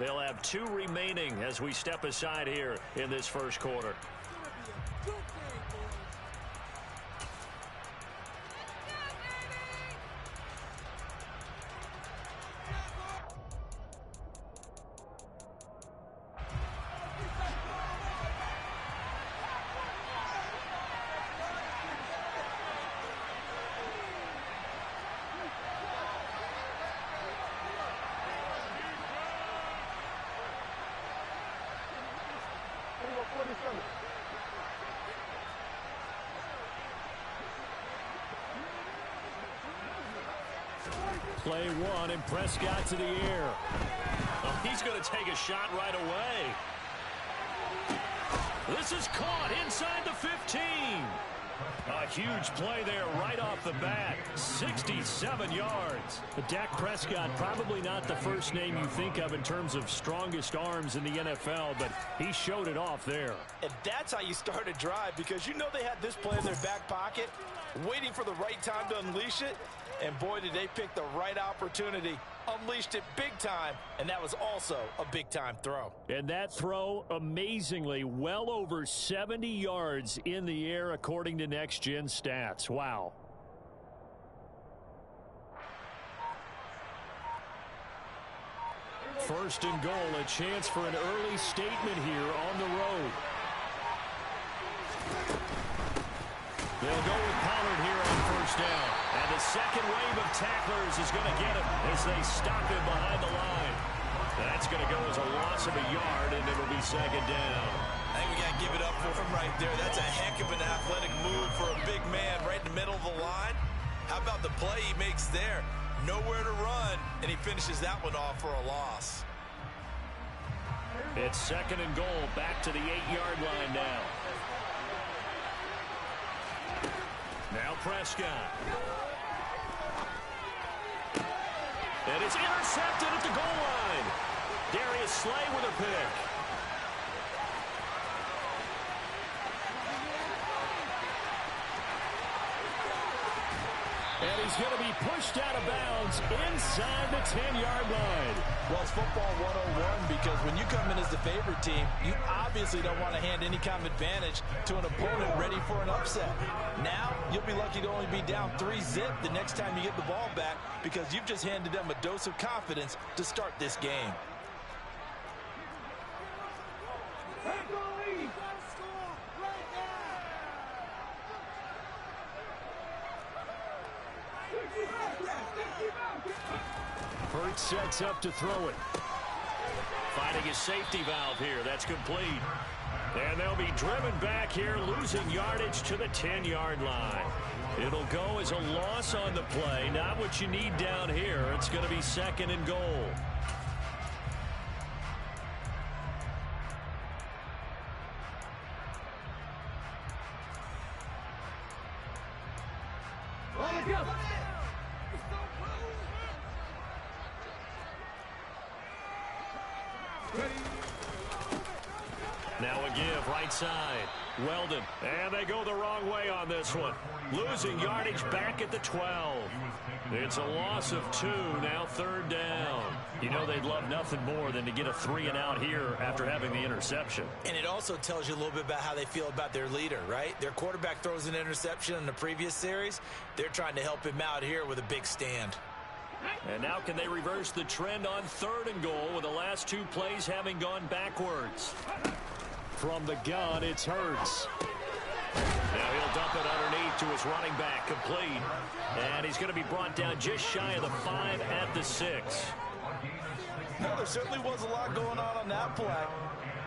They'll have 2 remaining as we step aside here in this first quarter. Play 1 and Prescott to the air. Oh, he's going to take a shot right away. This is caught inside the 15. A huge play there right off the bat. 67 yards. But Dak Prescott, probably not the first name you think of in terms of strongest arms in the NFL, but he showed it off there. And that's how you start a drive, because you know they had this play in their back pocket, waiting for the right time to unleash it. And boy, did they pick the right opportunity. Unleashed it big time, and that was also a big-time throw. And that throw, amazingly, well over 70 yards in the air, according to Next Gen Stats. Wow. First and goal, a chance for an early statement here on the road. They'll go with Pollard here on first down. And the second wave of tacklers is going to get him as they stop him behind the line. That's going to go as a loss of a yard, and it'll be second down. I think we got to give it up for him right there. That's a heck of an athletic move for a big man right in the middle of the line. How about the play he makes there? Nowhere to run, and he finishes that one off for a loss. It's second and goal, back to the 8-yard line now. Now Prescott. And it's intercepted at the goal line. Darius Slay with a pick. And he's going to be pushed out of bounds inside the 10-yard line. Well, it's football 101, because when you come in as the favorite team, you obviously don't want to hand any kind of advantage to an opponent ready for an upset. Now, you'll be lucky to only be down 3-zip the next time you get the ball back, because you've just handed them a dose of confidence to start this game. Hurts sets up to throw it. Finding his safety valve here. That's complete. And they'll be driven back here, losing yardage to the 10-yard line. It'll go as a loss on the play. Not what you need down here. It's going to be second and goal. Now a give, right side. Weldon. And they go the wrong way on this one. Losing yardage back at the 12. It's a loss of 2, now third down. You know they'd love nothing more than to get a 3-and-out here after having the interception. And it also tells you a little bit about how they feel about their leader, right? Their quarterback throws an interception in the previous series. They're trying to help him out here with a big stand. And now can they reverse the trend on third and goal with the last 2 plays having gone backwards? From the gun, it's Hurts. Now he'll dump it underneath to his running back, complete. And he's going to be brought down just shy of the 5 at the 6. No, there certainly was a lot going on that play.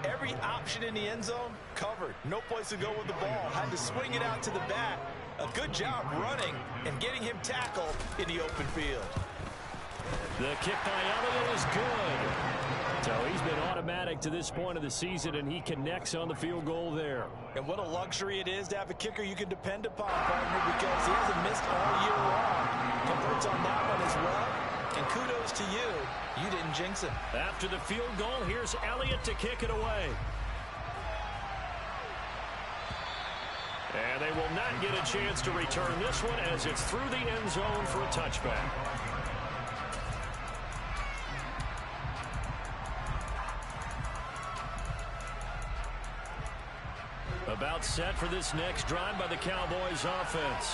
Every option in the end zone covered. No place to go with the ball. Had to swing it out to the back. A good job running and getting him tackled in the open field. The kick by Elliott is good. So he's been automatic to this point of the season, and he connects on the field goal there. And what a luxury it is to have a kicker you can depend upon, partner, because he hasn't missed all year long. Converts on that one as well. And kudos to you. You didn't jinx him. After the field goal, here's Elliott to kick it away. And they will not get a chance to return this one as it's through the end zone for a touchback. set for this next drive by the Cowboys offense.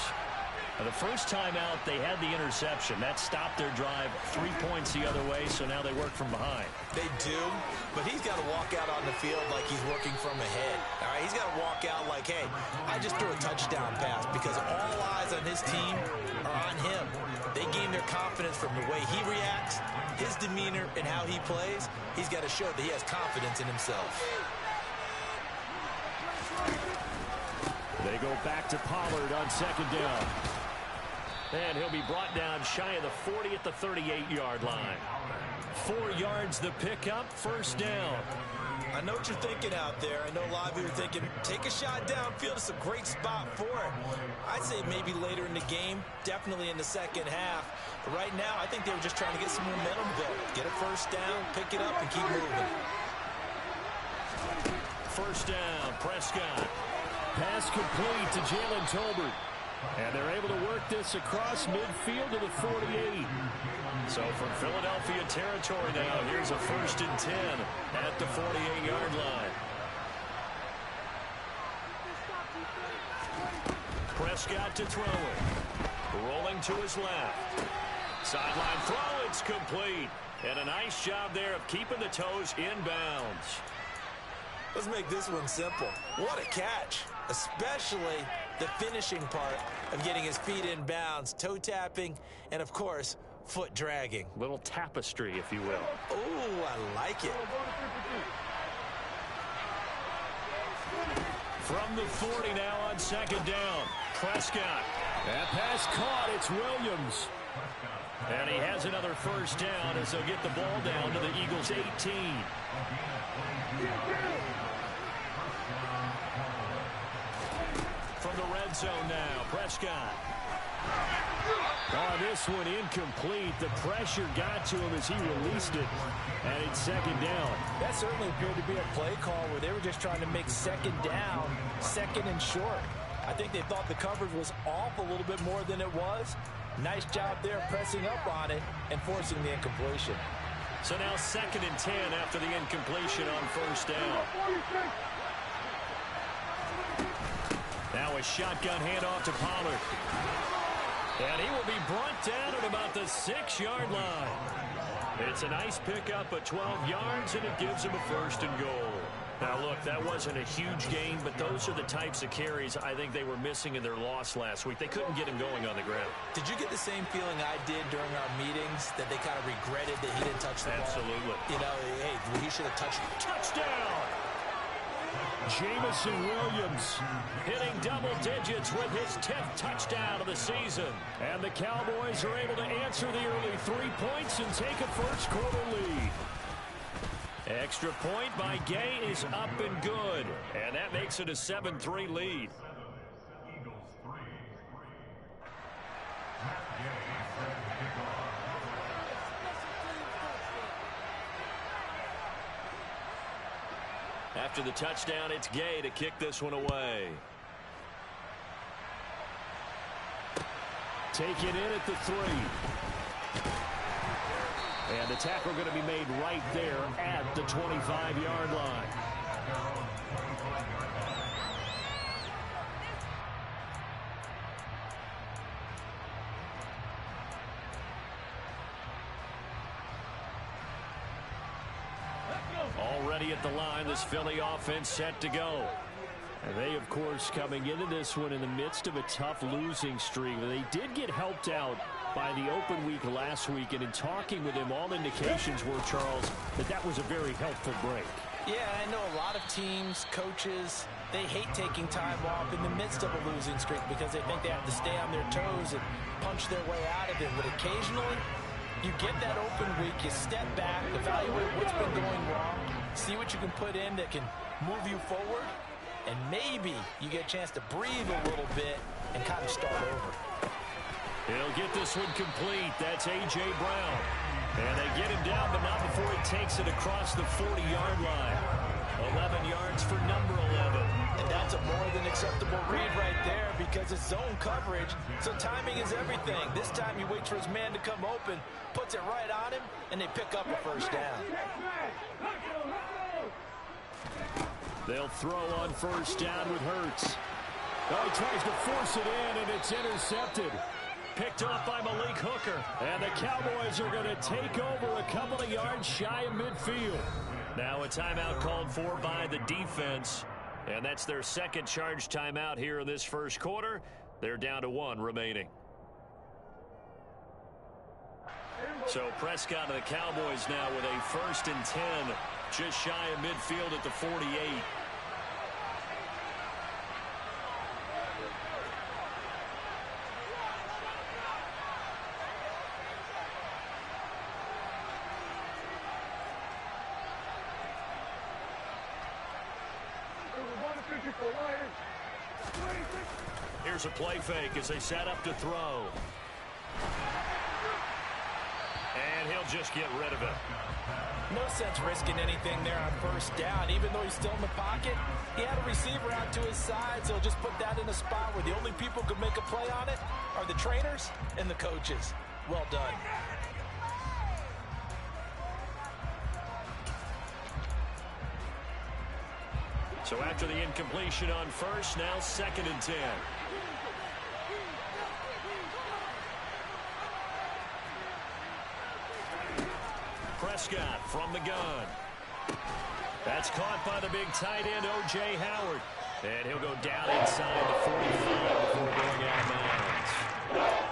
Now, the first time out, they had the interception. That stopped their drive 3 points the other way, so now they work from behind. They do, but he's got to walk out on the field like he's working from ahead. All right, he's got to walk out like, hey, I just threw a touchdown pass, because all eyes on his team are on him. They gain their confidence from the way he reacts, his demeanor, and how he plays. He's got to show that he has confidence in himself. They go back to Pollard on second down. And he'll be brought down shy of the 40 at the 38-yard line. 4 yards the pickup, first down. I know what you're thinking out there. I know a lot of you are thinking, take a shot downfield. It's a great spot for it. I'd say maybe later in the game, definitely in the second half. But right now, I think they were just trying to get some momentum built. Get a first down, pick it up, and keep moving. First down, Prescott. Pass complete to Jalen Tolbert. And they're able to work this across midfield to the 48. So from Philadelphia territory now, here's a 1st and 10 at the 48-yard line. Prescott to throw it. Rolling to his left. Sideline throw, it's complete. And a nice job there of keeping the toes in bounds. Let's make this one simple. What a catch, especially the finishing part of getting his feet in bounds, toe tapping, and of course, foot dragging. Little tapestry, if you will. Oh, I like it. From the 40 now on second down. Prescott. That pass caught. It's Williams. And he has another first down as they'll get the ball down to the Eagles' 18. From the red zone now, Prescott. Oh, this one incomplete. The pressure got to him as he released it. And it's second down. That certainly appeared to be a play call where they were just trying to make second down, second and short. I think they thought the coverage was off a little bit more than it was. Nice job there pressing up on it and forcing the incompletion. So now 2nd and 10 after the incompletion on first down. Now a shotgun handoff to Pollard. And he will be brought down at about the 6-yard line. It's a nice pickup of 12 yards, and it gives him a 1st and goal. Now, look, that wasn't a huge gain, but those are the types of carries I think they were missing in their loss last week. They couldn't get him going on the ground. Did you get the same feeling I did during our meetings, that they kind of regretted that he didn't touch the ball? Absolutely. You know, hey, he should have touched it. Touchdown! Jameson Williams hitting double digits with his 10th touchdown of the season. And the Cowboys are able to answer the early 3 points and take a first-quarter lead. Extra point by Gay is up and good. And that makes it a 7-3 lead. After the touchdown, it's Gay to kick this one away. Take it in at the 3. And the tackle going to be made right there at the 25-yard line. Already at the line, this Philly offense set to go. And they, of course, coming into this one in the midst of a tough losing streak. They did get helped out by the open week last week, and in talking with him, all indications were, Charles, that was a very helpful break. Yeah, I know a lot of teams, coaches, they hate taking time off in the midst of a losing streak because they think they have to stay on their toes and punch their way out of it. But occasionally, you get that open week, you step back, evaluate what's been going wrong, see what you can put in that can move you forward, and maybe you get a chance to breathe a little bit and kind of start over. He'll get this one complete. That's A.J. Brown. And they get him down, but not before he takes it across the 40-yard line. 11 yards for number 11. And that's a more than acceptable read right there because it's zone coverage, so timing is everything. This time he waits for his man to come open, puts it right on him, and they pick up a first down. They'll throw on first down with Hurts. Oh, he tries to force it in, and it's intercepted. Picked off by Malik Hooker. And the Cowboys are going to take over a couple of yards shy of midfield. Now a timeout called for by the defense. And that's their second charge timeout here in this first quarter. They're down to 1 remaining. So Prescott and the Cowboys now with a 1st and 10, just shy of midfield at the 48. Here's a play fake as they set up to throw. And he'll just get rid of it. No sense risking anything there on first down. Even though he's still in the pocket, he had a receiver out to his side, so he'll just put that in a spot where the only people who can make a play on it are the trainers and the coaches. Well done. So after the incompletion on first, now 2nd and 10. Prescott from the gun. That's caught by the big tight end, O.J. Howard. And he'll go down inside the 45 before going out of bounds.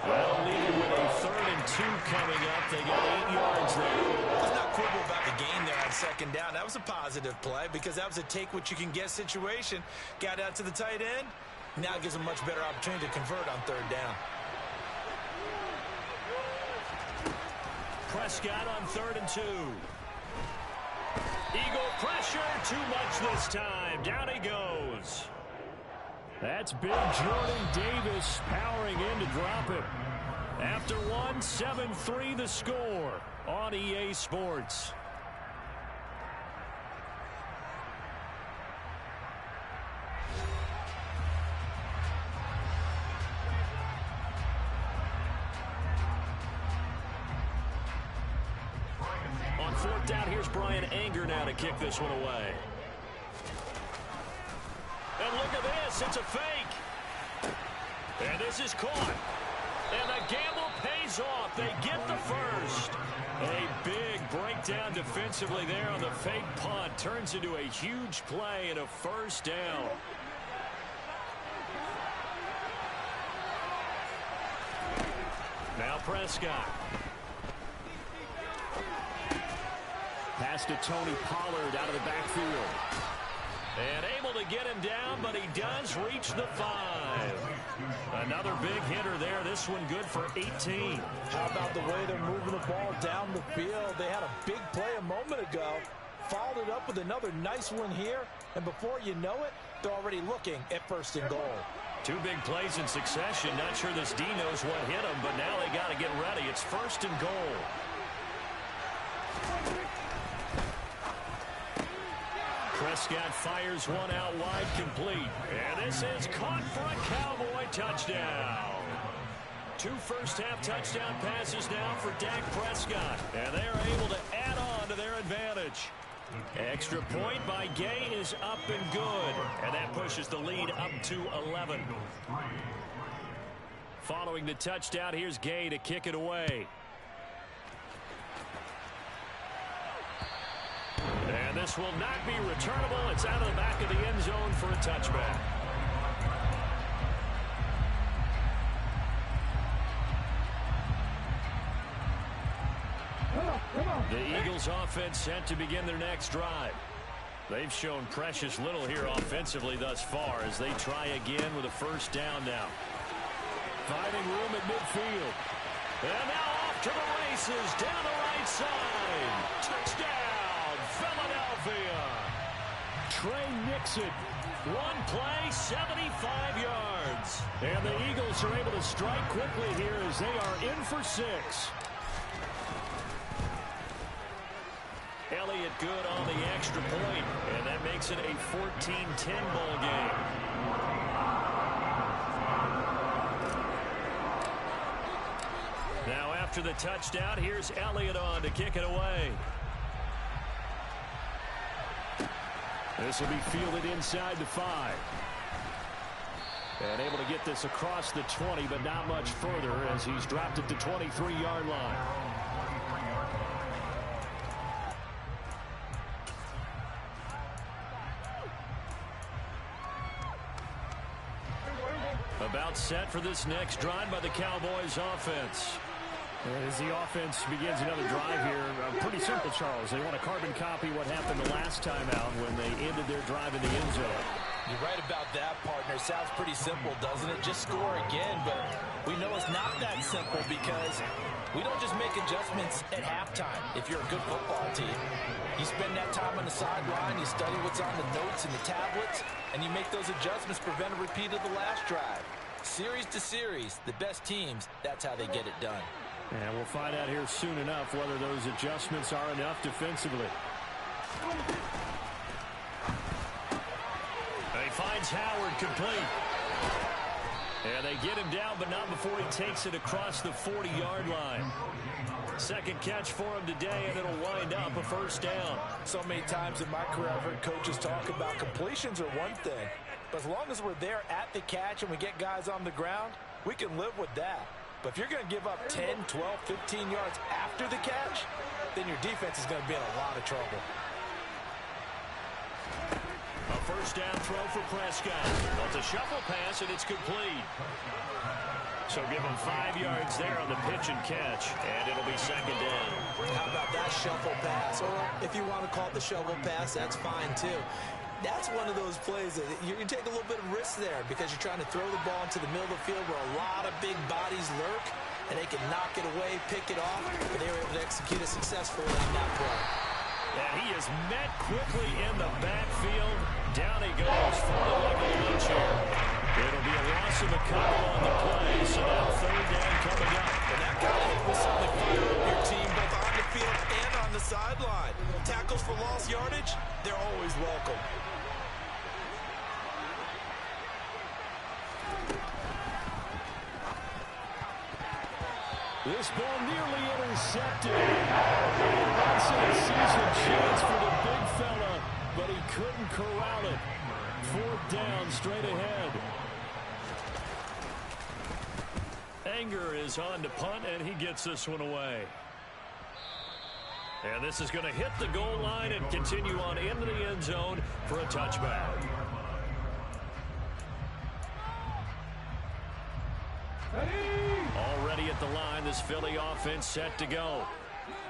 Well, leading with a 3rd and 2 coming up. They got 8 yards there. Let's not quibble about the game there on 2nd down. That was a positive play because that was a take-what-you-can-get situation. Got out to the tight end. Now it gives them a much better opportunity to convert on 3rd down. Prescott on 3rd and 2. Eagle pressure, too much this time. Down he goes. That's big Jordan Davis powering in to drop him. After 1, 7-3 the score on EA Sports. On 4th down, here's Brian Anger now to kick this one away. And look at this, it's a fake. And this is caught. And the gamble pays off. They get the first. A big breakdown defensively there on the fake punt. Turns into a huge play and a 1st down. Now Prescott. Pass to Tony Pollard out of the backfield. And able to get him down, but he does reach the 5. Another big hitter there. This one good for 18. How about the way they're moving the ball down the field? They had a big play a moment ago. Followed it up with another nice one here. And before you know it, they're already looking at 1st and goal. 2 big plays in succession. Not sure this D knows what hit him, but now they got to get ready. It's 1st and goal. Prescott fires one out wide, complete. And this is caught for a Cowboy touchdown. 2 first-half touchdown passes now for Dak Prescott. And they are able to add on to their advantage. Extra point by Gay is up and good. And that pushes the lead up to 11. Following the touchdown, here's Gay to kick it away. And this will not be returnable. It's out of the back of the end zone for a touchback. The Eagles offense set to begin their next drive. They've shown precious little here offensively thus far as they try again with a 1st down now. Finding room at midfield. And now off to the races down the right side. Touchdown, Philadelphia. Trey Nixon. One play, 75 yards. And the Eagles are able to strike quickly here as they are in for 6. Elliott good on the extra point, and that makes it a 14-10 ball game. Now after the touchdown, here's Elliott on to kick it away. This will be fielded inside the 5. And able to get this across the 20, but not much further as he's dropped it to 23-yard line. About set for this next drive by the Cowboys offense. And as the offense begins another drive here, pretty simple, Charles. They want to carbon copy what happened the last time out when they ended their drive in the end zone. You're right about that, partner. Sounds pretty simple, doesn't it? Just score again, but we know it's not that simple because we don't just make adjustments at halftime if you're a good football team. You spend that time on the sideline, you study what's on the notes and the tablets, and you make those adjustments, prevent a repeat of the last drive. Series to series, the best teams, that's how they get it done. And we'll find out here soon enough whether those adjustments are enough defensively. He finds Howard complete. And they get him down, but not before he takes it across the 40-yard line. Second catch for him today, and it'll wind up a first down. So many times in my career, I've heard coaches talk about completions are one thing. But as long as we're there at the catch and we get guys on the ground, we can live with that. But if you're going to give up 10, 12, 15 yards after the catch, then your defense is going to be in a lot of trouble. A first down throw for Prescott. It's a shuffle pass, and it's complete. So give him 5 yards there on the pitch and catch, and it'll be second down. How about that shuffle pass? Or if you want to call it the shovel pass, that's fine too. That's one of those plays that you take a little bit of risk there because you're trying to throw the ball into the middle of the field where a lot of big bodies lurk, and they can knock it away, pick it off, but they were able to execute it successfully on that play. And he is met quickly in the backfield. Down he goes for the level lunch here. It'll be a loss of a couple on the play, so now third down coming up. And that kind of hit will certainly fire up your team both on the field and on the sideline. Tackles for lost yardage, they're always welcome. This ball nearly intercepted. That's a season chance for the big fella, but he couldn't corral it. Fourth down straight ahead. Anger is on to punt, and he gets this one away. And this is going to hit the goal line and continue on into the end zone for a touchback. Already at the line, this Philly offense set to go.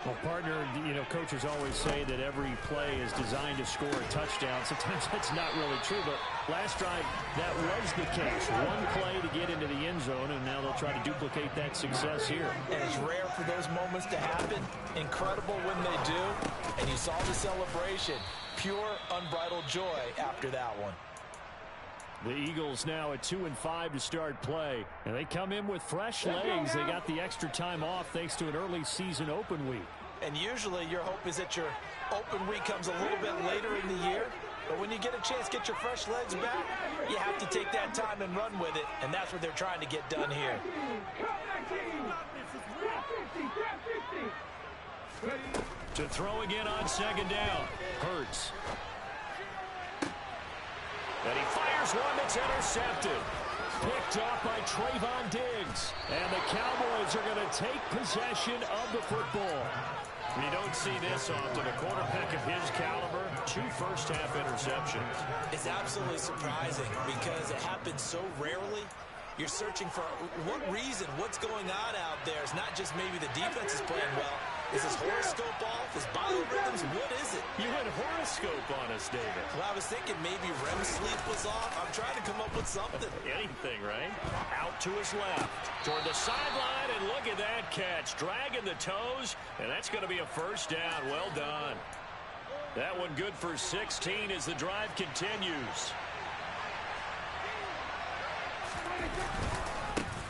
Well, partner, you know, coaches always say that every play is designed to score a touchdown. Sometimes that's not really true, but last drive, that was the case. One play to get into the end zone, and now they'll try to duplicate that success here. And it's rare for those moments to happen. Incredible when they do. And you saw the celebration. Pure, unbridled joy after that one. The Eagles now at 2-5 to start play. And they come in with fresh legs. They got the extra time off thanks to an early season open week. And usually your hope is that your open week comes a little bit later in the year. But when you get a chance to get your fresh legs back, you have to take that time and run with it. And that's what they're trying to get done here. To throw again on second down. Hurts. And he fires one that's intercepted. Picked off by Trayvon Diggs. And the Cowboys are going to take possession of the football. You don't see this often. A quarterback of his caliber, 2 first-half interceptions. It's absolutely surprising because it happens so rarely. You're searching for what reason, what's going on out there. It's not just maybe the defense is playing well. Is his horoscope off? His biorhythms? What is it? You had horoscope on us, David. Well, I was thinking maybe REM sleep was off. I'm trying to come up with something. Anything, right? Out to his left. Toward the sideline, and look at that catch. Dragging the toes, and that's going to be a first down. Well done. That one good for 16 as the drive continues.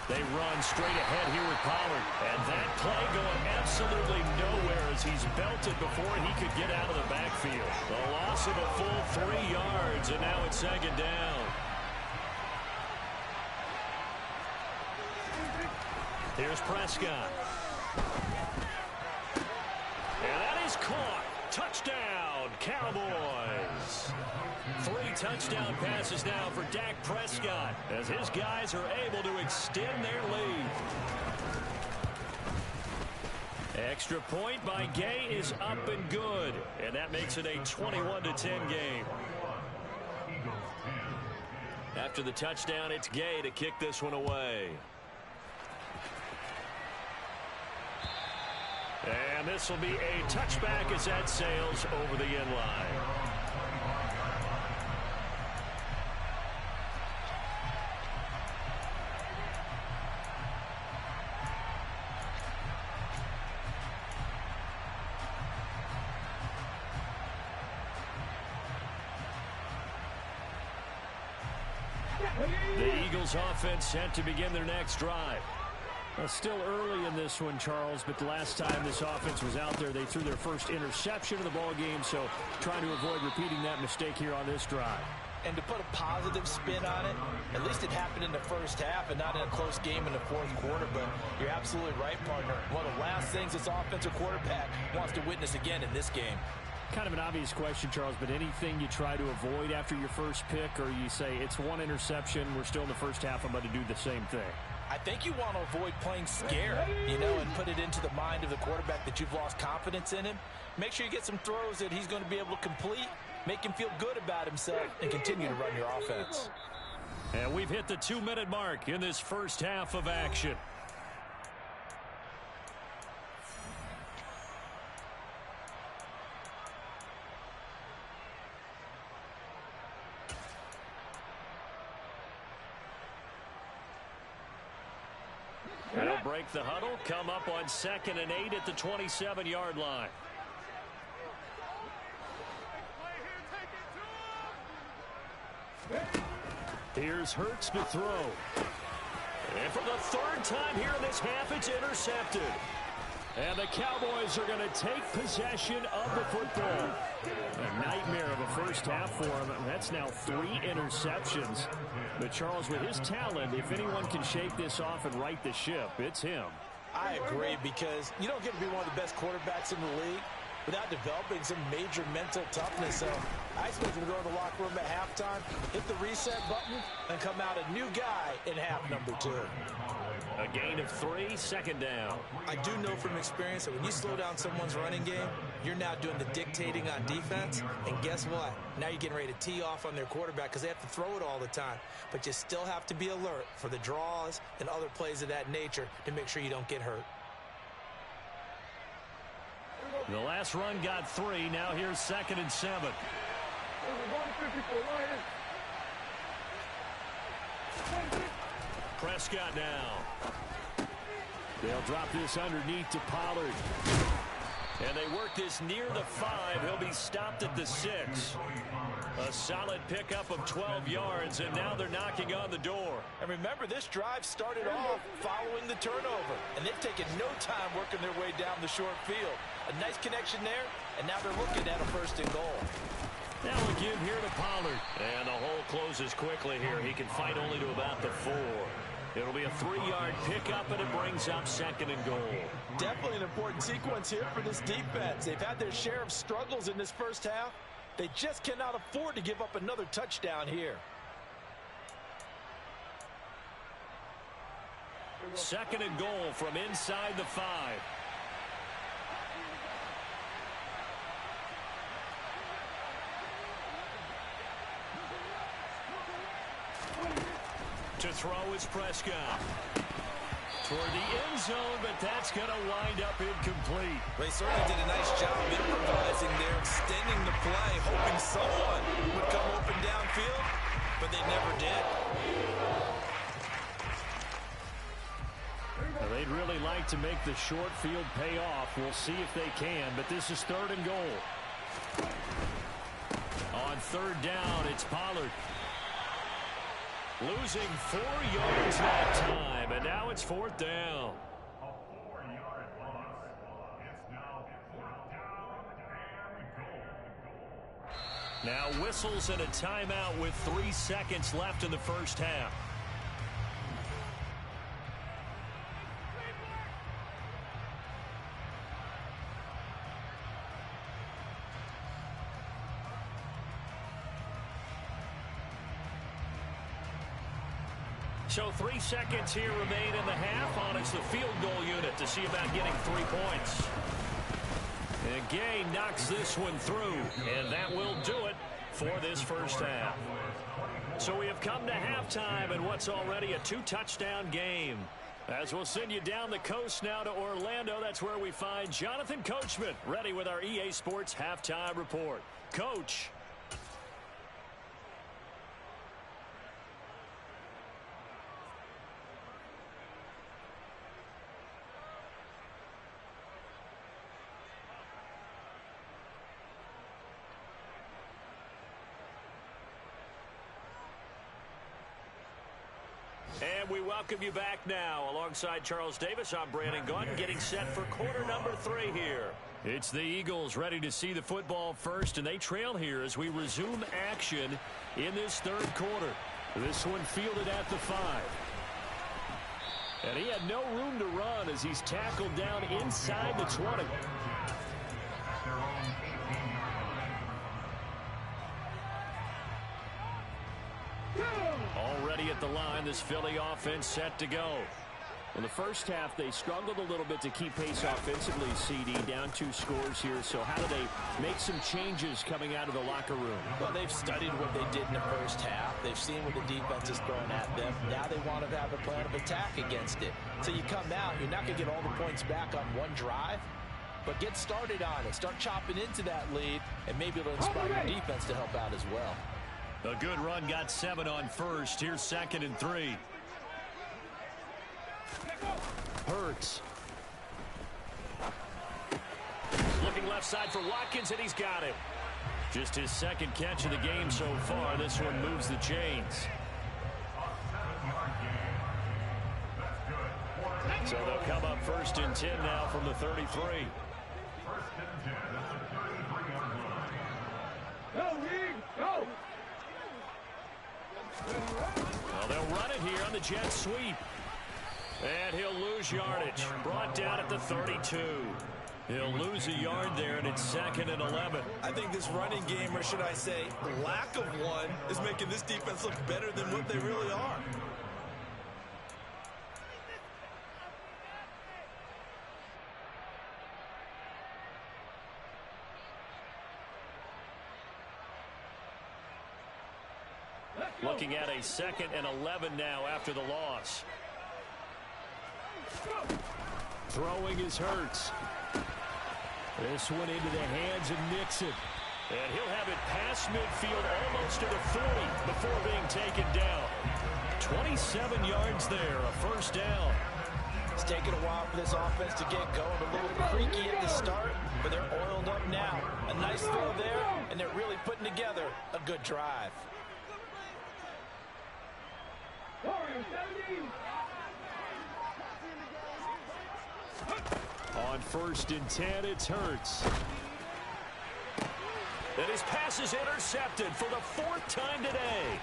They run straight ahead here with Pollard. And that play going absolutely nowhere as he's belted before he could get out of the backfield. The loss of a full 3 yards, and now it's second down. Here's Prescott. And that is caught. Touchdown, Cowboys. 3 touchdown passes now for Dak Prescott as his guys are able to extend their lead. Extra point by Gay is up and good, and that makes it a 21-10 game. After the touchdown, it's Gay to kick this one away. And this will be a touchback as that sails over the end line. The Eagles offense set to begin their next drive. Still early in this one, Charles, but the last time this offense was out there, they threw their first interception of the ball game, so trying to avoid repeating that mistake here on this drive. And to put a positive spin on it, at least it happened in the first half and not in a close game in the fourth quarter, but you're absolutely right, partner. One of the last things this offensive quarterback wants to witness again in this game. Kind of an obvious question, Charles, but anything you try to avoid after your first pick, or you say it's one interception, we're still in the first half, I'm about to do the same thing? I think you want to avoid playing scared, and put it into the mind of the quarterback that you've lost confidence in him. Make sure you get some throws that he's going to be able to complete, make him feel good about himself, and continue to run your offense. And we've hit the 2-minute mark in this first half of action. They'll break the huddle, come up on 2nd and 8 at the 27-yard line. Here's Hurts to throw. And for the 3rd time here in this half, it's intercepted. And the Cowboys are going to take possession of the football. A nightmare of a first half for him. That's now 3 interceptions. But Charles, with his talent, if anyone can shake this off and right the ship, it's him. I agree, because you don't get to be one of the best quarterbacks in the league without developing some major mental toughness. So I expect him to go to the locker room at halftime, hit the reset button, and come out a new guy in half number 2. A gain of 3, 2nd down. I do know from experience that when you slow down someone's running game, you're now doing the dictating on defense. And guess what? Now you're getting ready to tee off on their quarterback because they have to throw it all the time. But you still have to be alert for the draws and other plays of that nature to make sure you don't get hurt. The last run got 3. Now here's 2nd and 7. Prescott now. They'll drop this underneath to Pollard. And they work this near the 5. He'll be stopped at the 6. A solid pickup of 12 yards, and now they're knocking on the door. And remember, this drive started off following the turnover, and they've taken no time working their way down the short field. A nice connection there, and now they're looking at a 1st and goal. Now a give here to Pollard. And the hole closes quickly here. He can fight only to about the 4. It'll be a 3-yard pickup, and it brings up 2nd and goal. Definitely an important sequence here for this defense. They've had their share of struggles in this first half. They just cannot afford to give up another touchdown here. 2nd and goal from inside the 5. To throw is Prescott. Toward the end zone, but that's going to wind up incomplete. They certainly did a nice job improvising there, extending the play, hoping someone would come open downfield, but they never did. Well, they'd really like to make the short field pay off. We'll see if they can, but this is 3rd and goal. On 3rd down, it's Pollard. Losing 4 yards that time, and now it's 4th down. Now whistles and a timeout with 3 seconds left in the first half. So 3 seconds here remain in the half on it's the field goal unit to see about getting 3 points. And Gay knocks this one through, and that will do it for this first half. So we have come to halftime in what's already a 2-touchdown game. As we'll send you down the coast now to Orlando, that's where we find Jonathan Coachman ready with our EA Sports Halftime Report. Coach. And we welcome you back now. Alongside Charles Davis, I'm Brandon Gunn, getting set for quarter number 3 here. It's the Eagles ready to see the football first, and they trail here as we resume action in this third quarter. This one fielded at the 5. And he had no room to run as he's tackled down inside the 20. Already at the line, this Philly offense set to go. In the first half, they struggled a little bit to keep pace offensively, CD, down 2 scores here. So how do they make some changes coming out of the locker room? Well, they've studied what they did in the first half. They've seen what the defense is throwing at them. Now they want to have a plan of attack against it. So you come out, you're not going to get all the points back on one drive, but get started on it. Start chopping into that lead, and maybe it'll inspire your defense to help out as well. A good run got 7 on first. Here's 2nd and 3. Hurts. Looking left side for Watkins, and he's got it. Just his 2nd catch of the game so far. This one moves the chains. So they'll come up 1st and 10 now from the 33. Go! Well, they'll run it here on the jet sweep. And he'll lose yardage. Brought down at the 32. He'll lose a yard there, and it's 2nd and 11. I think this running game, or should I say lack of one, is making this defense look better than what they really are. Looking at a 2nd and 11 now after the loss. Throwing is Hurts. This one into the hands of Nixon. And he'll have it past midfield almost to the 40 before being taken down. 27 yards there, a first down. It's taken a while for this offense to get going. A little creaky at the start, but they're oiled up now. A nice throw there, and they're really putting together a good drive. On 1st and 10, it's Hurts. And his pass is intercepted for the 4th time today.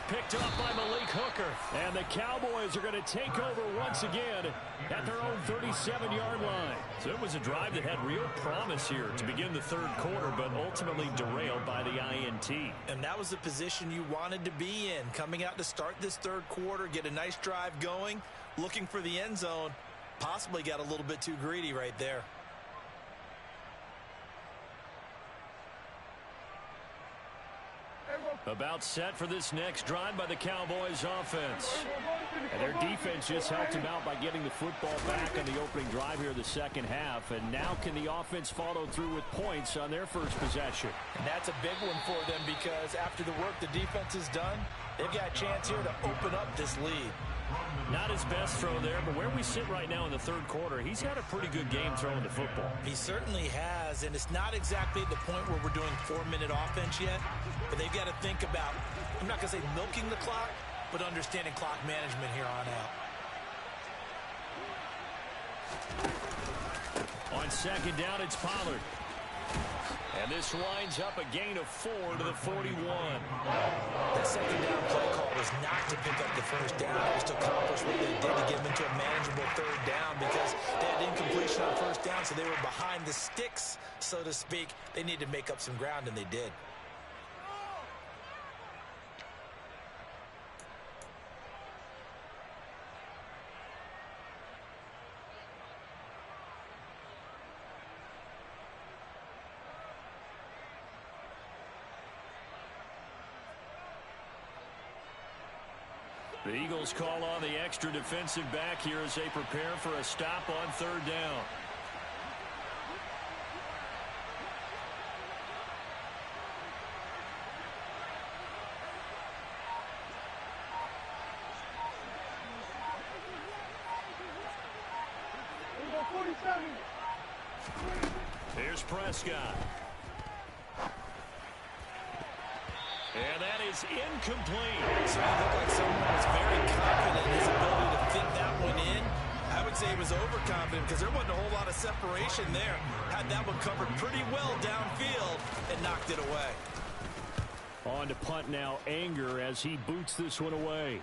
Picked up by Malik Hooker. And the Cowboys are going to take over once again at their own 37-yard line. So it was a drive that had real promise here to begin the third quarter, but ultimately derailed by the INT. And that was the position you wanted to be in. Coming out to start this third quarter, get a nice drive going, looking for the end zone. Possibly got a little bit too greedy right there. About set for this next drive by the Cowboys offense. And their defense just helped him out by getting the football back on the opening drive here in the second half. And now can the offense follow through with points on their first possession? And that's a big one for them because after the work the defense has done, they've got a chance here to open up this lead. Not his best throw there, but where we sit right now in the third quarter, he's had a pretty good game throwing the football. He certainly has, and it's not exactly at the point where we're doing 4-minute offense yet, but they've got to think about, I'm not going to say milking the clock, but understanding clock management here on On out. 2nd down, it's Pollard. And this winds up a gain of 4 to the 41. That 2nd down play call was not to pick up the first down. It was to accomplish what they did to get them into a manageable 3rd down because they had incompletion on 1st down, so they were behind the sticks, so to speak. They needed to make up some ground, and they did. The Eagles call on the extra defensive back here as they prepare for a stop on third down. Here's Prescott. And that is incomplete. So he looked like someone was very confident in his ability to fit that one in. I would say he was overconfident because there wasn't a whole lot of separation there. Had that one covered pretty well downfield and knocked it away. On to punt now, Anger as he boots this one away.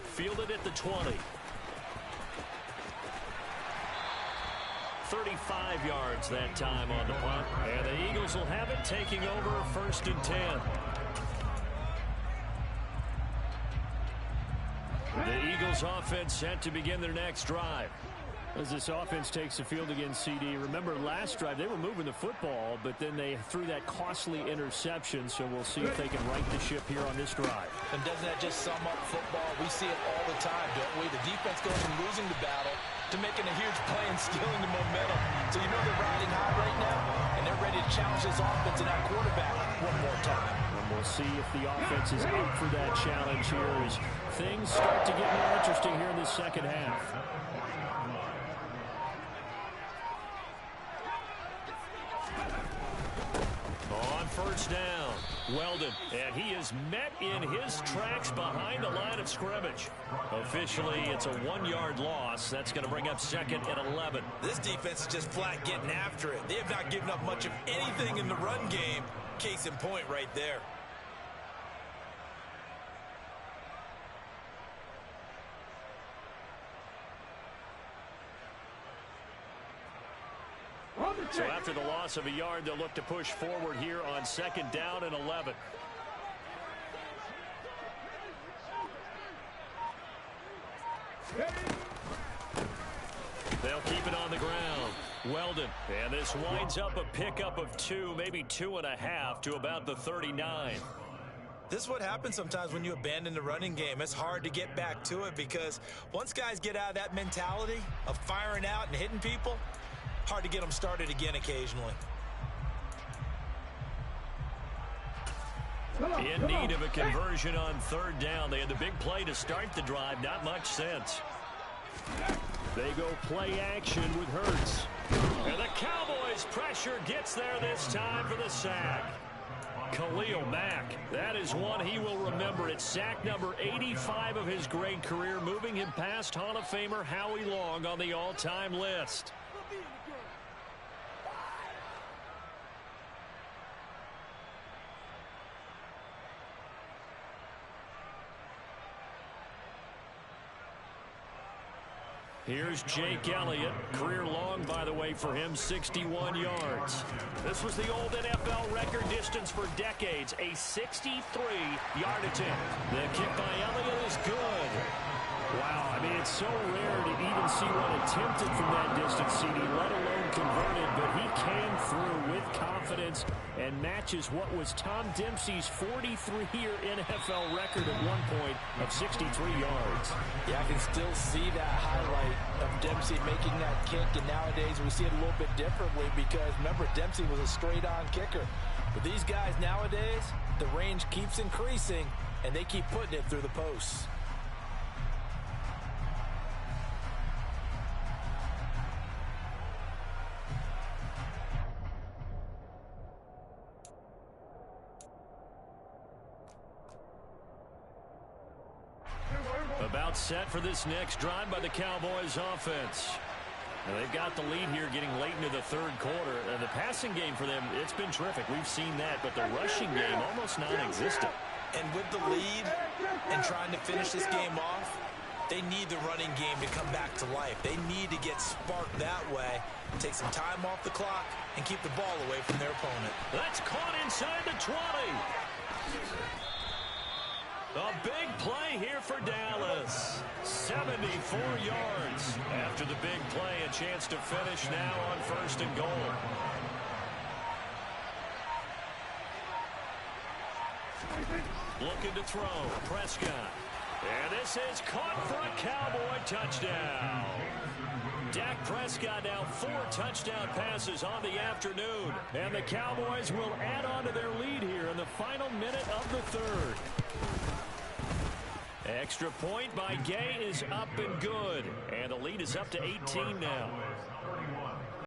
Fielded at the 20. 35 yards that time on the punt. And the Eagles will have it, taking over 1st and 10. The Eagles offense set to begin their next drive. As this offense takes the field against CD, remember last drive they were moving the football, but then they threw that costly interception, so we'll see if they can right the ship here on this drive. And doesn't that just sum up football? We see it all the time, don't we? The defense goes from losing the battle to making a huge play and stealing the momentum. So you know they're riding high right now, and they're ready to challenge this offense and that quarterback one more time. And we'll see if the offense is up for that challenge here as things start to get more interesting here in the second half. On first down, Weldon, and he is met in his tracks behind the line of scrimmage. Officially, it's a 1-yard loss. That's going to bring up 2nd and 11. This defense is just flat getting after it. They have not given up much of anything in the run game. Case in point right there. So after the loss of a yard, they'll look to push forward here on 2nd down and 11. They'll keep it on the ground. Weldon, and this winds up a pickup of 2, maybe 2.5 to about the 39. This is what happens sometimes when you abandon the running game. It's hard to get back to it because once guys get out of that mentality of firing out and hitting people, hard to get them started again occasionally. In need of a conversion on 3rd down. They had the big play to start the drive. Not much sense. They go play action with Hurts. And the Cowboys' pressure gets there this time for the sack. Khalil Mack, that is one he will remember. It's sack number 85 of his great career, moving him past Hall of Famer Howie Long on the all-time list. Here's Jake Elliott. Career long, by the way, for him, 61 yards. This was the old NFL record distance for decades, a 63-yard attempt. The kick by Elliott is good. Wow, I mean, it's so rare to even see one attempted from that distance, CD, let alone converted, but he came through with confidence and matches what was Tom Dempsey's 43-year NFL record at one point of 63 yards. Yeah, I can still see that highlight of Dempsey making that kick, and nowadays we see it a little bit differently because, remember, Dempsey was a straight-on kicker. But these guys nowadays, the range keeps increasing, and they keep putting it through the posts. About set for this next drive by the Cowboys offense. Now they've got the lead here getting late into the 3rd quarter. And the passing game for them, it's been terrific. We've seen that, but the rushing game almost non-existent. And with the lead and trying to finish this game off, they need the running game to come back to life. They need to get sparked that way, take some time off the clock, and keep the ball away from their opponent. That's caught inside the 20. A big play here for Dallas. 74 yards. After the big play, a chance to finish now on 1st and goal. Looking to throw. Prescott. And this is caught for a Cowboy touchdown. Dak Prescott now 4 touchdown passes on the afternoon. And the Cowboys will add on to their lead here in the final minute of the third. Extra point by Gay is up and good. And the lead is up to 18 now.